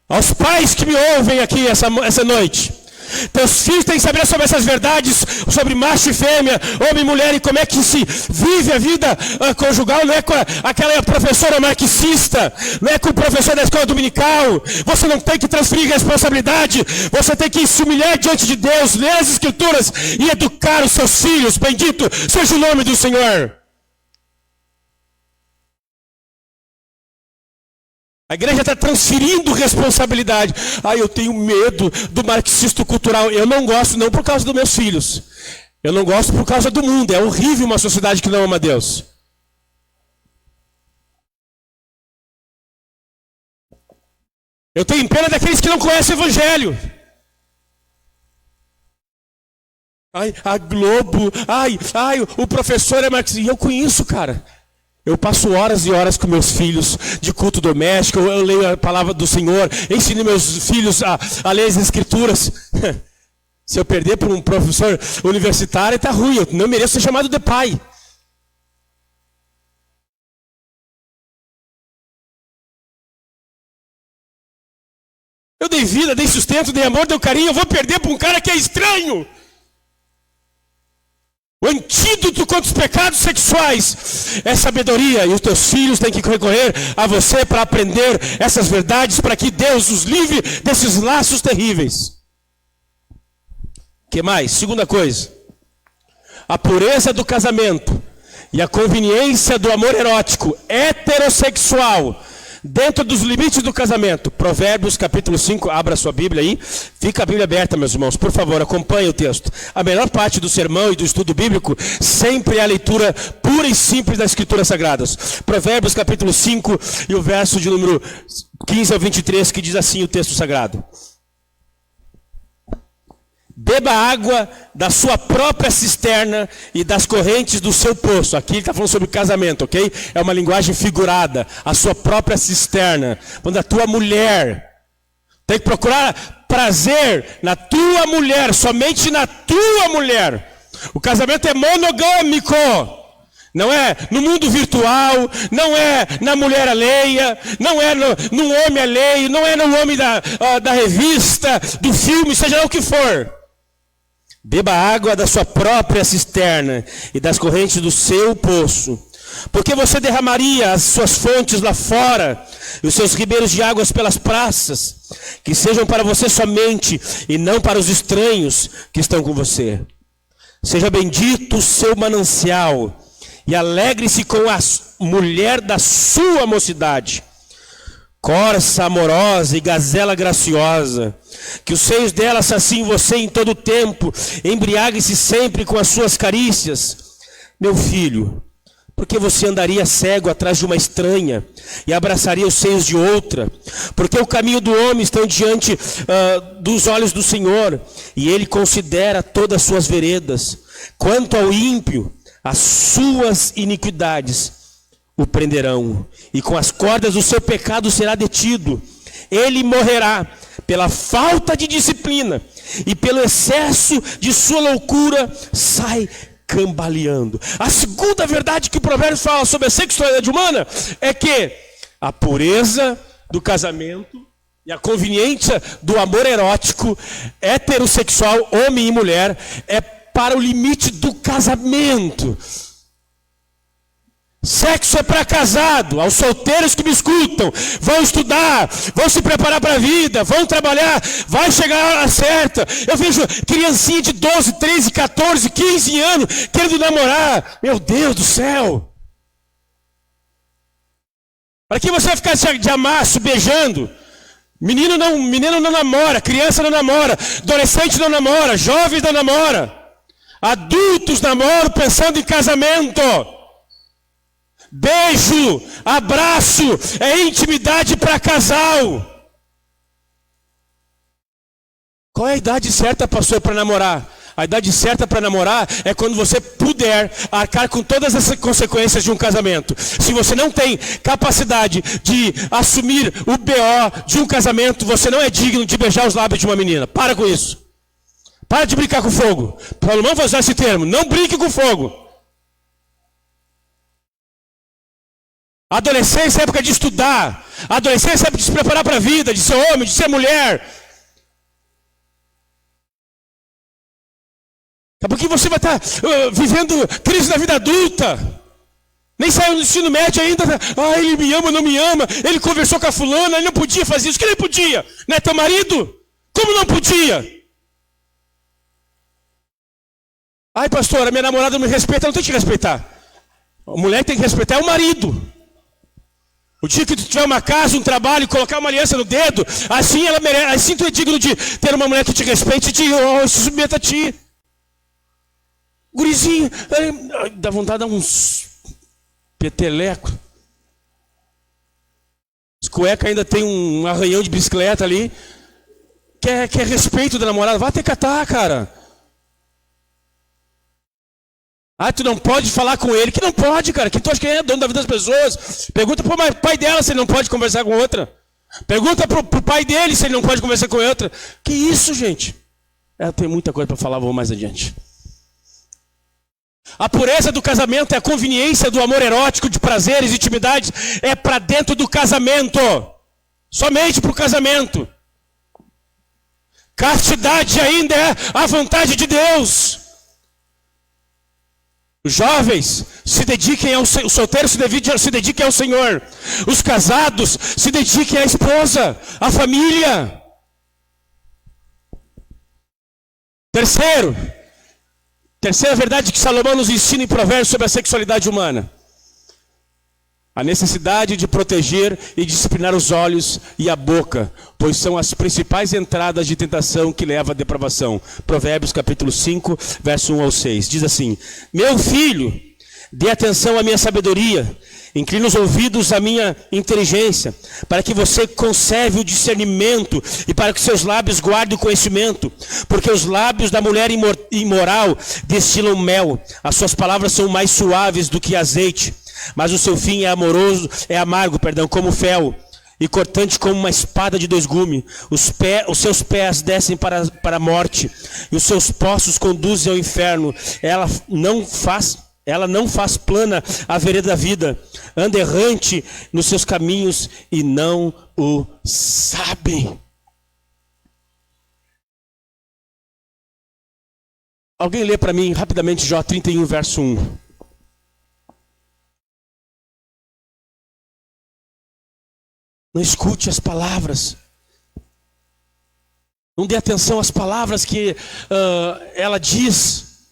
Aos pais que me ouvem aqui essa noite, teus filhos têm que saber sobre essas verdades, sobre macho e fêmea, homem e mulher, e como é que se vive a vida conjugal. Não é com aquela professora marxista, não é com o professor da escola dominical. Você não tem que transferir responsabilidade, você tem que se humilhar diante de Deus, ler as escrituras e educar os seus filhos. Bendito seja o nome do Senhor. A igreja está transferindo responsabilidade. Eu tenho medo do marxismo cultural. Eu não gosto não por causa dos meus filhos. Eu não gosto por causa do mundo. É horrível uma sociedade que não ama Deus. Eu tenho pena daqueles que não conhecem o Evangelho. A Globo, o professor é marxista. E eu conheço, cara. Eu passo horas e horas com meus filhos de culto doméstico, eu leio a palavra do Senhor, ensino meus filhos a ler as escrituras. Se eu perder por um professor universitário, está ruim, eu não mereço ser chamado de pai. Eu dei vida, dei sustento, dei amor, dei carinho, eu vou perder por um cara que é estranho. O antídoto contra os pecados sexuais é sabedoria, e os teus filhos têm que recorrer a você para aprender essas verdades, para que Deus os livre desses laços terríveis. O que mais? Segunda coisa, a pureza do casamento e a conveniência do amor erótico heterossexual dentro dos limites do casamento. Provérbios capítulo 5, abra sua Bíblia aí. Fica a Bíblia aberta, meus irmãos. Por favor, acompanhe o texto. A melhor parte do sermão e do estudo bíblico sempre é a leitura pura e simples das Escrituras Sagradas. Provérbios capítulo 5 e o verso de número 15 ao 23, que diz assim o texto sagrado. Beba água da sua própria cisterna e das correntes do seu poço. Aqui ele está falando sobre casamento, ok? É uma linguagem figurada. A sua própria cisterna. Quando a tua mulher tem que procurar prazer na tua mulher, somente na tua mulher. O casamento é monogâmico. Não é no mundo virtual, não é na mulher alheia, não é no homem alheio, não é no homem da revista, do filme, seja lá o que for. Beba água da sua própria cisterna e das correntes do seu poço. Porque você derramaria as suas fontes lá fora, e os seus ribeiros de águas pelas praças, que sejam para você somente, e não para os estranhos que estão com você. Seja bendito o seu manancial, e alegre-se com a mulher da sua mocidade. Corça amorosa e gazela graciosa, que os seios dela saciem você em todo o tempo, embriague-se sempre com as suas carícias. Meu filho, porque você andaria cego atrás de uma estranha e abraçaria os seios de outra? Porque o caminho do homem está diante dos olhos do Senhor, e Ele considera todas as suas veredas. Quanto ao ímpio, as suas iniquidades o prenderão, e com as cordas do seu pecado será detido. Ele morrerá pela falta de disciplina, e pelo excesso de sua loucura sai cambaleando. A segunda verdade que o provérbio fala sobre a sexualidade humana é que a pureza do casamento E a conveniência do amor erótico, heterossexual, homem e mulher, é para o limite do casamento. Sexo é para casado. Aos solteiros que me escutam, vão estudar, vão se preparar para a vida, vão trabalhar, vai chegar a hora certa. Eu vejo criancinha de 12, 13, 14, 15 anos querendo namorar. Meu Deus do céu. Para que você vai ficar de amasso, beijando? Menino não namora, criança não namora, adolescente não namora, jovens não namora. Adultos namoram pensando em casamento. Beijo, abraço, é intimidade para casal. Qual é a idade certa, pastor, para namorar? A idade certa para namorar é quando você puder arcar com todas as consequências de um casamento. Se você não tem capacidade de assumir o BO de um casamento, você não é digno de beijar os lábios de uma menina. Para com isso. Para de brincar com fogo. Salomão vai usar esse termo. Não brinque com fogo. A adolescência é época de estudar. A adolescência é época de se preparar para a vida, de ser homem, de ser mulher. Porque você vai estar vivendo crise na vida adulta. Nem saiu do ensino médio ainda. Ah, ele me ama, não me ama. Ele conversou com a fulana, ele não podia fazer isso. Que ele podia? Não é teu marido? Como não podia? Ai, pastor, a minha namorada não me respeita. Não tem que te respeitar. A mulher que tem que respeitar é o marido. O dia que tu tiver uma casa, um trabalho, colocar uma aliança no dedo, assim ela merece, assim tu é digno de ter uma mulher que te respeite e se submeta a ti. Gurizinho, dá vontade de dar uns peteleco. As cuecas ainda tem um arranhão de bicicleta ali. Quer respeito da namorada? Vai ter que catar, cara. Ah, tu não pode falar com ele. Que não pode, cara. Que tu acha que é dono da vida das pessoas? Pergunta pro pai dela se ele não pode conversar com outra. Pergunta pro pai dele se ele não pode conversar com outra. Que isso, gente? Tem muita coisa para falar, vou mais adiante. A pureza do casamento é a conveniência do amor erótico, de prazeres e intimidades. É para dentro do casamento. Somente para o casamento. Castidade ainda é a vontade de Deus. Os jovens se dediquem os solteiros se dediquem ao Senhor. Os casados se dediquem à esposa, à família. Terceira verdade que Salomão nos ensina em Provérbios sobre a sexualidade humana. A necessidade de proteger e disciplinar os olhos e a boca, pois são as principais entradas de tentação que levam à depravação. Provérbios capítulo 5, verso 1 ao 6. Diz assim: meu filho, dê atenção à minha sabedoria, inclina os ouvidos à minha inteligência, para que você conserve o discernimento e para que seus lábios guardem o conhecimento. Porque os lábios da mulher imoral destilam mel, as suas palavras são mais suaves do que azeite. Mas o seu fim é amargo, como fel, e cortante como uma espada de 2 gumes. Os seus pés descem para a morte, e os seus poços conduzem ao inferno. Ela não faz plana a vereda da vida, anda errante nos seus caminhos e não o sabe. Alguém lê para mim rapidamente Jó 31, verso 1. Não escute as palavras. Não dê atenção às palavras que ela diz.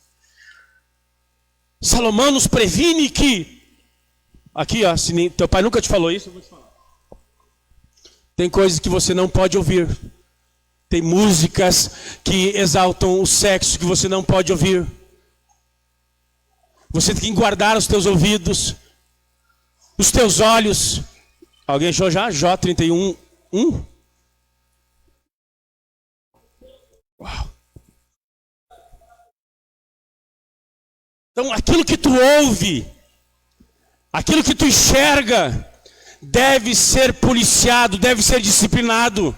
Salomão nos previne que... Aqui, ó, se teu pai nunca te falou isso, eu vou te falar. Tem coisas que você não pode ouvir. Tem músicas que exaltam o sexo que você não pode ouvir. Você tem que guardar os teus ouvidos, os teus olhos. Alguém achou já? Jó 31, 1? Uau. Então, aquilo que tu ouve, aquilo que tu enxerga, deve ser policiado, deve ser disciplinado.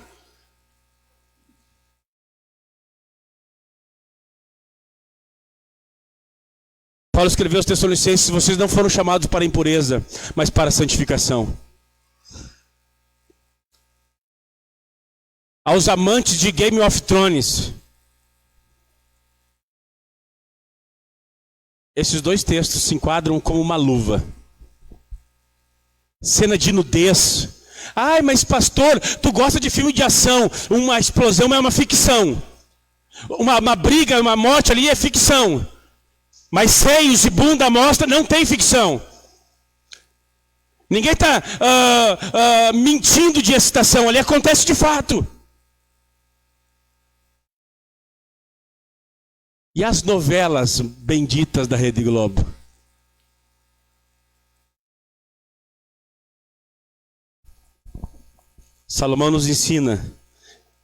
Paulo escreveu aos Tessalonicenses: vocês não foram chamados para a impureza, mas para a santificação. aos amantes de Game of Thrones. Esses dois textos se enquadram como uma luva. Cena de nudez. Ai, mas pastor, tu gosta de filme de ação. Uma explosão é uma ficção. Uma briga, uma morte ali é ficção. Mas seios e bunda à mostra não tem ficção. Ninguém está mentindo de excitação. Ali acontece de fato. E as novelas benditas da Rede Globo? Salomão nos ensina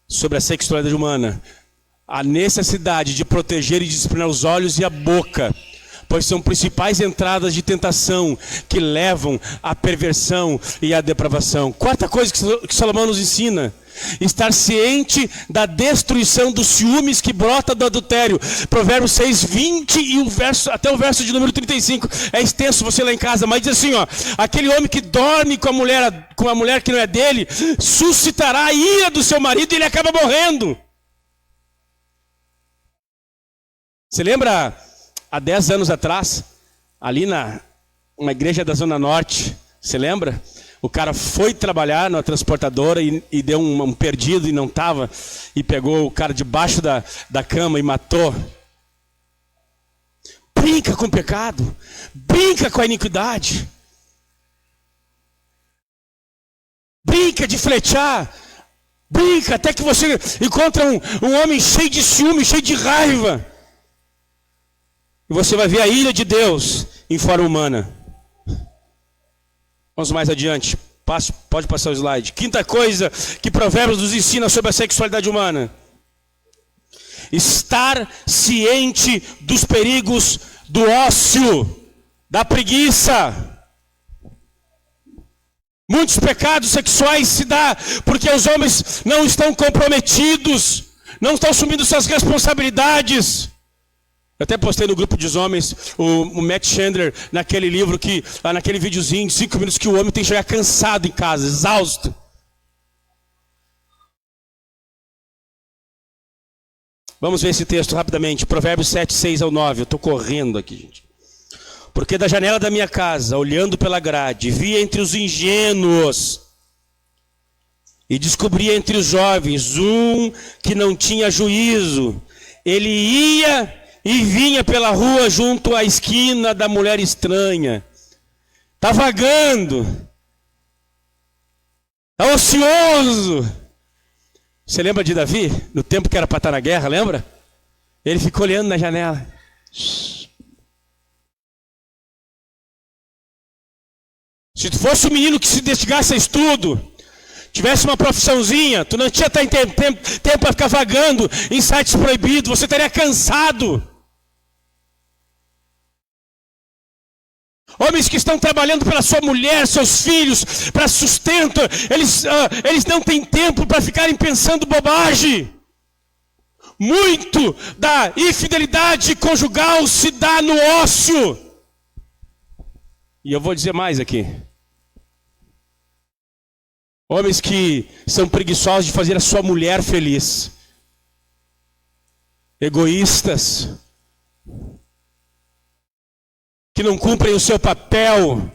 sobre a sexualidade humana, a necessidade de proteger e disciplinar os olhos e a boca, pois são principais entradas de tentação que levam à perversão e à depravação. Quarta coisa que Salomão nos ensina: estar ciente da destruição dos ciúmes que brota do adultério. Provérbios 6, 20 e até o verso de número 35. É extenso, você lá em casa, mas diz assim, ó: aquele homem que dorme com a mulher que não é dele, suscitará a ira do seu marido e ele acaba morrendo. Você lembra, há 10 anos atrás, ali uma igreja da Zona Norte, você lembra? O cara foi trabalhar na transportadora e deu um perdido e não estava, e pegou o cara debaixo da cama e matou. Brinca com o pecado, brinca com a iniquidade, brinca de fletear, brinca até que você encontra um homem cheio de ciúme, cheio de raiva, e você vai ver a ira de Deus em forma humana. Vamos mais adiante. Pode passar o slide. Quinta coisa que Provérbios nos ensina sobre a sexualidade humana: estar ciente dos perigos do ócio, da preguiça. Muitos pecados sexuais se dão porque os homens não estão comprometidos, não estão assumindo suas responsabilidades. Eu até postei no grupo dos homens o Matt Chandler, naquele livro naquele videozinho de 5 minutos, que o homem tem que chegar cansado em casa, exausto. Vamos ver esse texto rapidamente. Provérbios 7, 6 ao 9. Eu estou correndo aqui, gente. Porque da janela da minha casa, olhando pela grade, via entre os ingênuos e descobria entre os jovens um que não tinha juízo. Ele ia e vinha pela rua junto à esquina da mulher estranha. Está vagando. Está ocioso. Você lembra de Davi? No tempo que era para estar na guerra, lembra? Ele ficou olhando na janela. Se tu fosse um menino que se dedicasse a estudo, tivesse uma profissãozinha, tu não tinha tempo para ficar vagando em sites proibidos, você estaria cansado. Homens que estão trabalhando pela sua mulher, seus filhos, para sustento, eles não têm tempo para ficarem pensando bobagem. Muito da infidelidade conjugal se dá no ócio. E eu vou dizer mais aqui. Homens que são preguiçosos de fazer a sua mulher feliz. Egoístas. Que não cumprem o seu papel.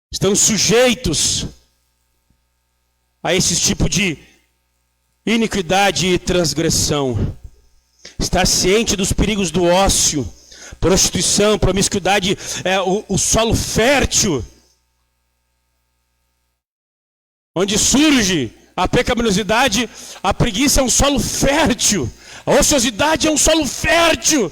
Estão sujeitos a esse tipo de iniquidade e transgressão. Estar ciente dos perigos do ócio, prostituição, promiscuidade, é o solo fértil, onde surge a pecaminosidade. A preguiça é um solo fértil, a ociosidade é um solo fértil.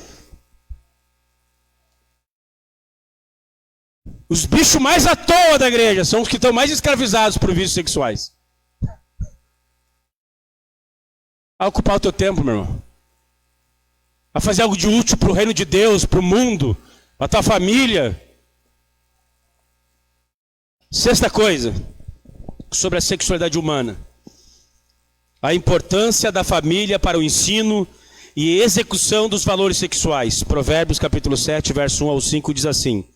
Os bichos mais à toa da igreja são os que estão mais escravizados por vícios sexuais. A ocupar o teu tempo, meu irmão. A fazer algo de útil para o reino de Deus, para o mundo, para a tua família. Sexta coisa, sobre a sexualidade humana. A importância da família para o ensino e execução dos valores sexuais. Provérbios capítulo 7, verso 1 ao 5 diz assim: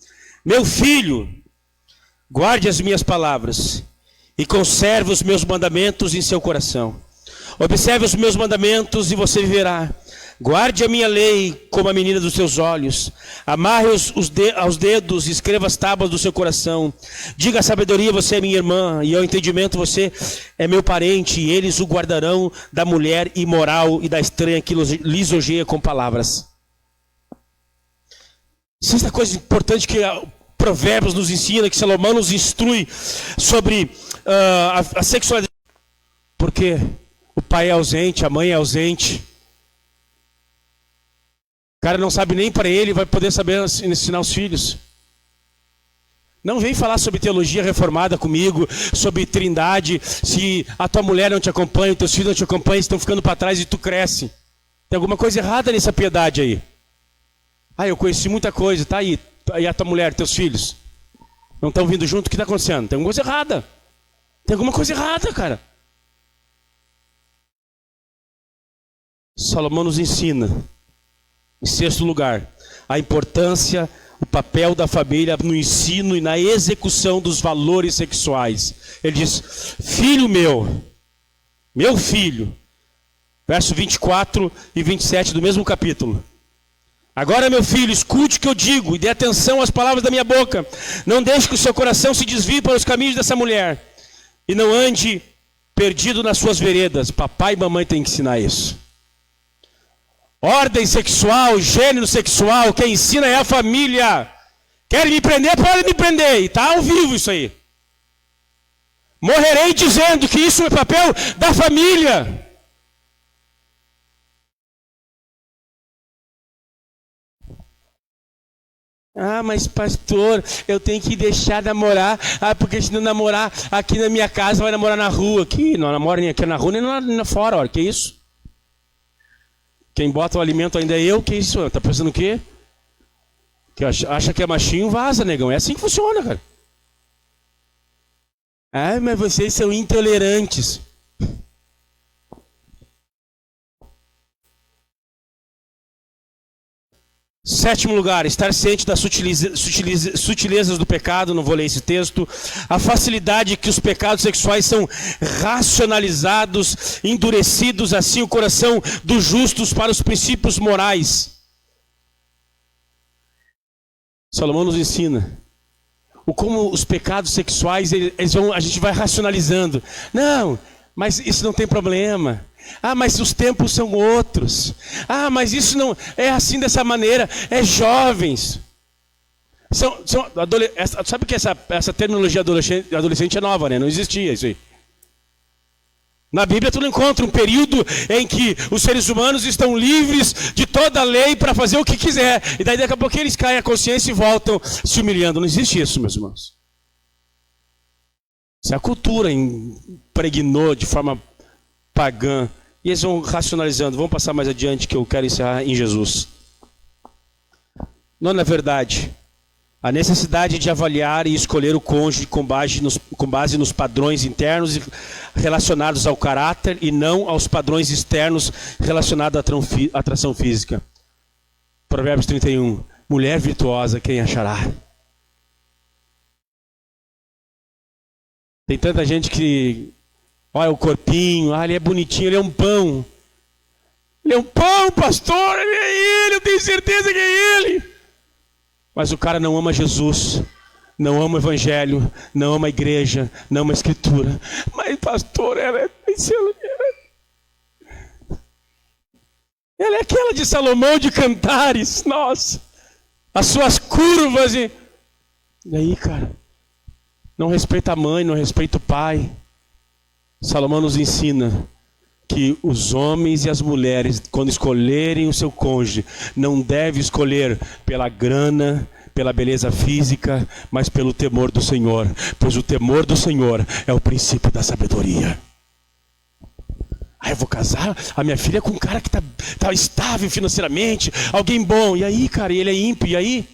Meu filho, guarde as minhas palavras e conserve os meus mandamentos em seu coração. Observe os meus mandamentos e você viverá. Guarde a minha lei como a menina dos seus olhos. Amarre-os aos dedos e escreva as tábuas do seu coração. Diga à sabedoria, você é minha irmã, e ao entendimento, você é meu parente, e eles o guardarão da mulher imoral e da estranha que lisonjeia com palavras. Sexta coisa importante que Provérbios nos ensina, que Salomão nos instrui sobre a sexualidade. Porque o pai é ausente, a mãe é ausente. O cara não sabe nem para ele, vai poder saber ensinar os filhos. Não vem falar sobre teologia reformada comigo, sobre trindade, se a tua mulher não te acompanha, os teus filhos não te acompanham, estão ficando para trás e tu cresce. Tem alguma coisa errada nessa piedade aí. Eu conheci muita coisa, tá aí. E a tua mulher, teus filhos? Não estão vindo junto, o que está acontecendo? Tem alguma coisa errada. Tem alguma coisa errada, cara. Salomão nos ensina, em sexto lugar, a importância, o papel da família no ensino e na execução dos valores sexuais. Ele diz, filho meu filho, verso 24 e 27 do mesmo capítulo. Agora, meu filho, escute o que eu digo e dê atenção às palavras da minha boca. Não deixe que o seu coração se desvie para os caminhos dessa mulher e não ande perdido nas suas veredas. Papai e mamãe têm que ensinar isso. Ordem sexual, gênero sexual, quem ensina é a família. Querem me prender? Podem me prender. E está ao vivo isso aí. Morrerei dizendo que isso é papel da família. Mas pastor, eu tenho que deixar namorar. Porque se não namorar aqui na minha casa, vai namorar na rua. Aqui, não namora nem aqui na rua, nem fora, olha, que isso? Quem bota o alimento ainda é eu, que isso? Tá pensando o quê? Que acha que é machinho, vaza, negão. É assim que funciona, cara. Mas vocês são intolerantes. Sétimo lugar, estar ciente das sutilezas do pecado. Não vou ler esse texto. A facilidade que os pecados sexuais são racionalizados, endurecidos assim o coração dos justos para os princípios morais. Salomão nos ensina como os pecados sexuais, a gente vai racionalizando. Não, mas isso não tem problema. Mas os tempos são outros. Mas isso não é assim dessa maneira. É jovens. Sabe que essa terminologia adolescente é nova, né? Não existia isso aí. Na Bíblia tu não encontra um período em que os seres humanos estão livres de toda a lei para fazer o que quiser. E daí daqui a pouco eles caem a consciência e voltam se humilhando. Não existe isso, meus irmãos. Se a cultura impregnou de forma pagã, e eles vão racionalizando. Vamos passar mais adiante, que eu quero encerrar em Jesus. Não, na verdade, a necessidade de avaliar e escolher o cônjuge com base nos padrões internos relacionados ao caráter e não aos padrões externos relacionados à atração física. Provérbios 31. Mulher virtuosa, quem achará? Tem tanta gente que olha o corpinho, ele é bonitinho, ele é um pão. Ele é um pão, pastor, ele é ele, eu tenho certeza que é ele. Mas o cara não ama Jesus, não ama o evangelho, não ama a igreja, não ama a escritura. Mas pastor, ela é aquela de Salomão de Cantares, nossa. As suas curvas e aí, cara, não respeita a mãe, não respeita o pai. Salomão nos ensina que os homens e as mulheres, quando escolherem o seu cônjuge, não devem escolher pela grana, pela beleza física, mas pelo temor do Senhor. Pois o temor do Senhor é o princípio da sabedoria. Eu vou casar a minha filha com um cara que tá estável financeiramente, alguém bom. E aí, cara, ele é ímpio, e aí?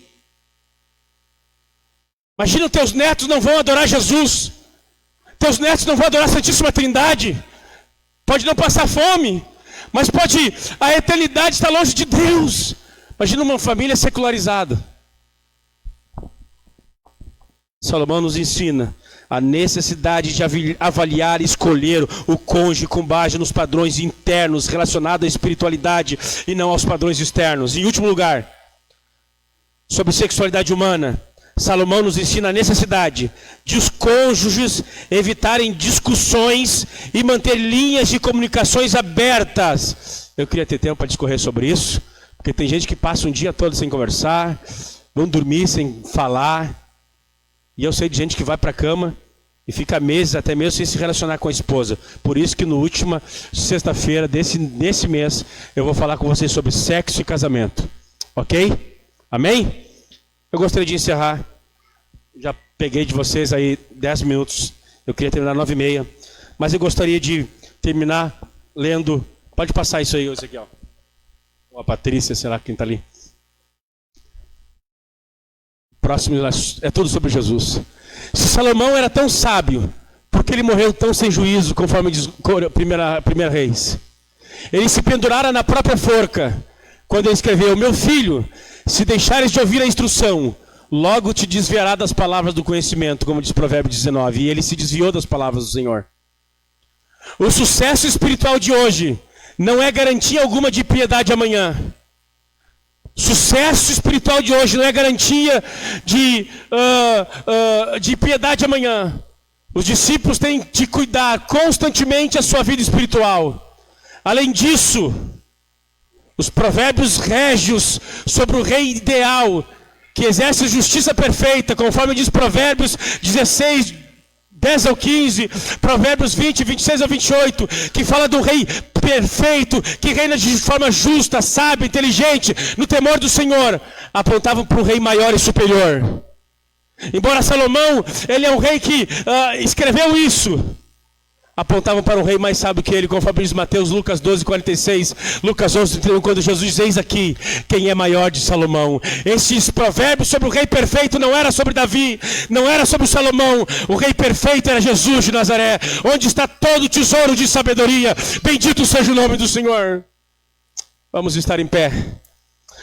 Imagina, teus netos não vão adorar Jesus. Teus netos não vão adorar a Santíssima Trindade. Pode não passar fome, mas a eternidade está longe de Deus. Imagina uma família secularizada. Salomão nos ensina a necessidade de avaliar e escolher o cônjuge com base nos padrões internos relacionados à espiritualidade e não aos padrões externos. Em último lugar, sobre sexualidade humana, Salomão nos ensina a necessidade de os cônjuges evitarem discussões e manter linhas de comunicações abertas. Eu queria ter tempo para discorrer sobre isso, porque tem gente que passa um dia todo sem conversar, vão dormir sem falar, e eu sei de gente que vai para a cama e fica meses, até mesmo sem se relacionar com a esposa. Por isso que na última sexta-feira desse mês, eu vou falar com vocês sobre sexo e casamento. Ok? Amém? Eu gostaria de encerrar. Já peguei de vocês aí 10 minutos. Eu queria terminar 9h30. Mas eu gostaria de terminar lendo. Pode passar isso aí, Ezequiel. Ou a Patrícia, sei lá quem está ali. Próximo é tudo sobre Jesus. Se Salomão era tão sábio, por que ele morreu tão sem juízo, conforme diz primeira Reis? Ele se pendurara na própria forca, quando ele escreveu: meu filho, se deixares de ouvir a instrução, logo te desviará das palavras do conhecimento, como diz Provérbios 19. E ele se desviou das palavras do Senhor. O sucesso espiritual de hoje não é garantia alguma de piedade amanhã. Sucesso espiritual de hoje não é garantia de piedade amanhã. Os discípulos têm de cuidar constantemente a sua vida espiritual. Além disso, os provérbios régios sobre o rei ideal, que exerce justiça perfeita, conforme diz Provérbios 16, 10 ao 15, Provérbios 20, 26 ao 28, que fala do rei perfeito, que reina de forma justa, sábia, inteligente, no temor do Senhor, apontavam para um rei maior e superior. Embora Salomão, ele é um rei que escreveu isso, apontavam para um rei mais sábio que ele, conforme diz Mateus, Lucas 12, 46, Lucas 11, 31, quando Jesus diz: eis aqui quem é maior de Salomão. Esses provérbios sobre o rei perfeito não era sobre Davi, não era sobre Salomão. O rei perfeito era Jesus de Nazaré, onde está todo o tesouro de sabedoria. Bendito seja o nome do Senhor. Vamos estar em pé.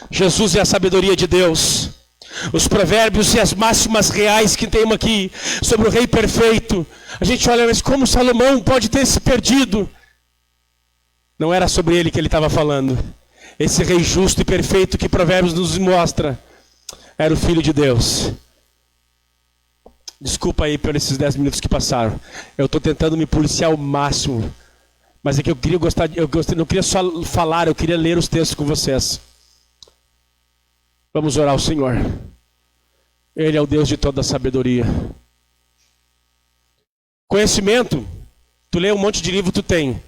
Jesus é a sabedoria de Deus. Os provérbios e as máximas reais que temos aqui sobre o rei perfeito, a gente olha, mas como Salomão pode ter se perdido? Não era sobre ele que ele estava falando. Esse rei justo e perfeito que Provérbios nos mostra era o Filho de Deus. Desculpa aí por esses 10 minutos que passaram. Eu estou tentando me policiar ao máximo, mas é que não queria só falar, eu queria ler os textos com vocês. Vamos orar ao Senhor. Ele é o Deus de toda a sabedoria. Conhecimento, tu lê um monte de livro, tu tem.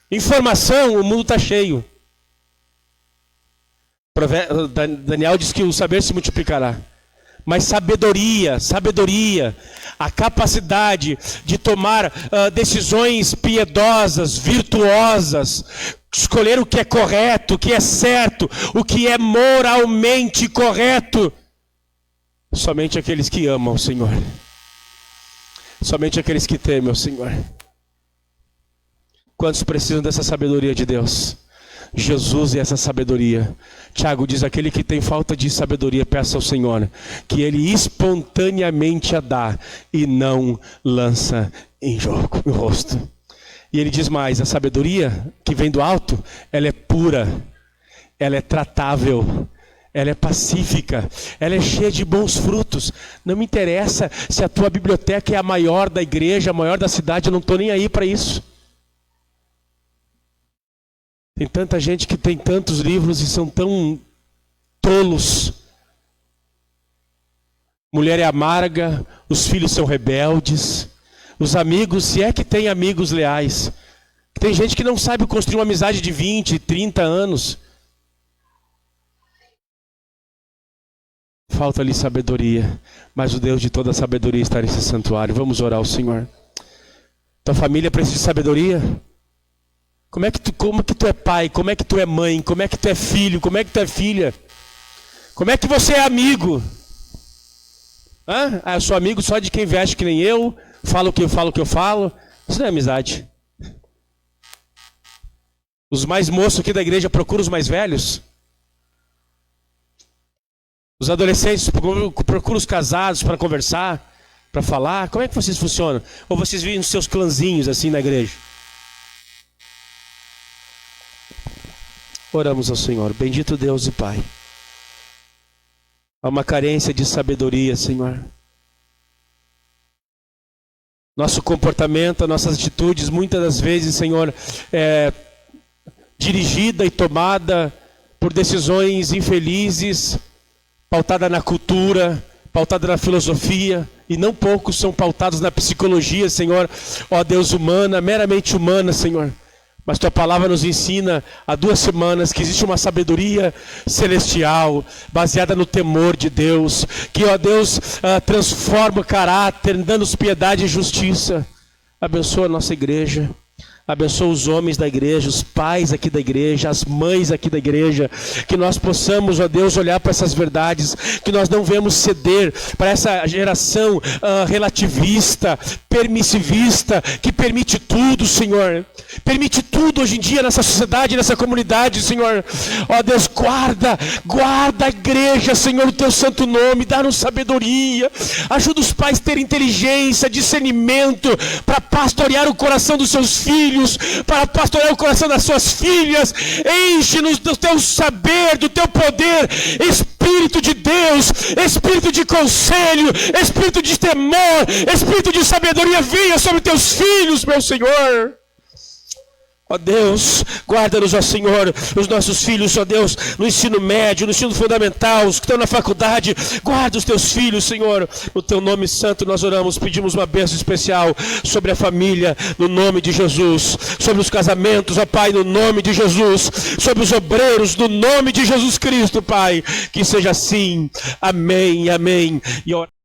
Informação, o mundo está cheio. Daniel diz que o saber se multiplicará. Mas sabedoria, a capacidade de tomar decisões piedosas, virtuosas, escolher o que é correto, o que é certo, o que é moralmente correto. Somente aqueles que amam o Senhor. Somente aqueles que temem o Senhor. Quantos precisam dessa sabedoria de Deus? Jesus é essa sabedoria. Tiago diz: aquele que tem falta de sabedoria, peça ao Senhor, que Ele espontaneamente a dá e não lança em jogo, no rosto. E ele diz mais: a sabedoria que vem do alto, ela é pura, ela é tratável, ela é pacífica, ela é cheia de bons frutos. Não me interessa se a tua biblioteca é a maior da igreja, a maior da cidade, eu não estou nem aí para isso. Tem tanta gente que tem tantos livros e são tão tolos. Mulher é amarga, os filhos são rebeldes, os amigos, se é que tem amigos leais. Tem gente que não sabe construir uma amizade de 20, 30 anos. Falta-lhe sabedoria, mas o Deus de toda a sabedoria está nesse santuário. Vamos orar ao Senhor. Tua família precisa de sabedoria? Como é que tu é pai? Como é que tu é mãe? Como é que tu é filho? Como é que tu é filha? Como é que você é amigo? Eu sou amigo só de quem veste que nem eu, fala o que eu falo. Isso não é amizade. Os mais moços aqui da igreja procuram os mais velhos. Os adolescentes procuram os casados para conversar, para falar? Como é que vocês funcionam? Ou vocês vivem nos seus clãzinhos assim na igreja? Oramos ao Senhor. Bendito Deus e Pai. Há uma carência de sabedoria, Senhor. Nosso comportamento, nossas atitudes, muitas das vezes, Senhor, é dirigida e tomada por decisões infelizes, pautada na cultura, pautada na filosofia, e não poucos são pautados na psicologia, Senhor, ó Deus, humana, meramente humana, Senhor. Mas Tua palavra nos ensina há 2 semanas que existe uma sabedoria celestial, baseada no temor de Deus, que, ó Deus, transforma o caráter, dando-nos piedade e justiça. Abençoa a nossa igreja. Abençoa os homens da igreja, os pais aqui da igreja, as mães aqui da igreja, que nós possamos, ó Deus, olhar para essas verdades, que nós não venhamos ceder para essa geração relativista, permissivista, que permite tudo, Senhor. Permite tudo hoje em dia nessa sociedade, nessa comunidade, Senhor. Ó Deus, guarda a igreja, Senhor, o Teu santo nome, dá-nos sabedoria, ajuda os pais a terem inteligência, discernimento, para pastorear o coração dos seus filhos, para pastorear o coração das suas filhas. Enche-nos do Teu saber, do Teu poder, Espírito de Deus, Espírito de conselho, Espírito de temor, Espírito de sabedoria, venha sobre Teus filhos, meu Senhor. Ó Deus, guarda-nos, ó Senhor, os nossos filhos, ó Deus, no ensino médio, no ensino fundamental, os que estão na faculdade, guarda os Teus filhos, Senhor. No Teu nome santo nós oramos, pedimos uma bênção especial sobre a família, no nome de Jesus, sobre os casamentos, ó Pai, no nome de Jesus, sobre os obreiros, no nome de Jesus Cristo, Pai, que seja assim, amém, amém. E